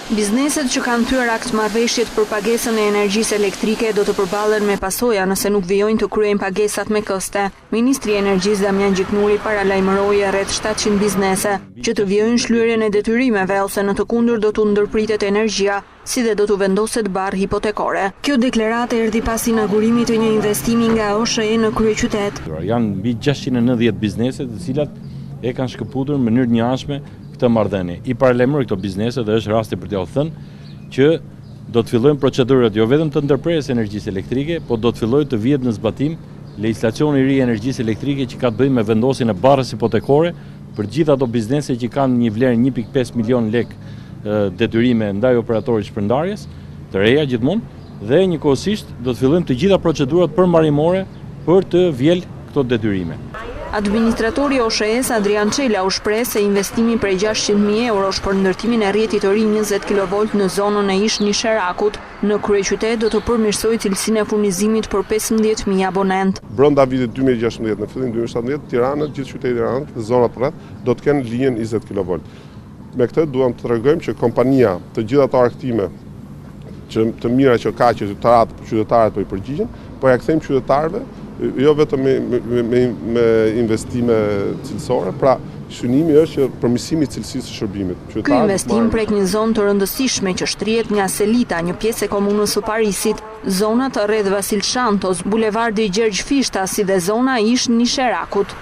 Bizneset që kanë thyer akt marrëveshjet për pagesën e energjisë elektrike do të përballen me pasoja nëse nuk vijojnë të kryejnë pagesat me koste. Ministri i Energjisë Damian Gjiknuri paralajmëroi rreth 700 biznese që të vijojnë shlyerjen e detyrimeve ose në të kundërt do t'u ndërpritet energjia, si dhe do t'u vendoset barë hipotekore. Kjo deklarate erdhi pas inaugurimit të një investimi nga OSHE në kryeqytet. Janë mbi 690 biznese të cilat e kanë shkëputur në mënyrë të njëanshme këtë marrëdhënie. I paralajmëroj këto biznese dhe është rasti për t'u thënë që do të fillojnë procedurat jo vetëm të ndërprerjes energjisë elektrike, por do të fillojë të vihet në zbatim legjislacioni i ri i energjisë elektrike që ka të bëjë me vendosjen e barrës hipotekore për gjithë ato biznese që kanë një vlerë 1.5 milion lekë detyrime ndaj operatorit shpërndarjes, të reja gjithmonë, dhe njëkohësisht do të fillojnë të gjitha procedurat përmbarimore për të vjel këto detyrime. Administratori OSHE-s Adrian Çela u shpreh se investimi prej 600.000 eurosh për ndërtimin e rrjetit të ri 20 kV në zonën e Ish Nisherakut në kryeqytet do të përmirësojë cilësinë e furnizimit për 15.000 abonent. Brenda vitit 2016 në fillim 2017 Tirana, gjithë qyteti i Tiranës, zonat rreth do të kenë linjën 20 kV. Me këtë duam të tregojmë që kompania të gjitha ato argëtime që të mira që ka qytetarët po i përgjigjen, po ja kthejmë qytetarëve jo vetëm me investime cilësore, pra shënimi është që përmirësimi i cilësisë së shërbimit. Ky investim prek një zonë të rëndësishme që shtrihet nga Selita, një pjesë e komunës së Parisit, zonat rreth Vasil Shantos, bulevardi Gjergj Fishta, si dhe zona Ish Nisherakut.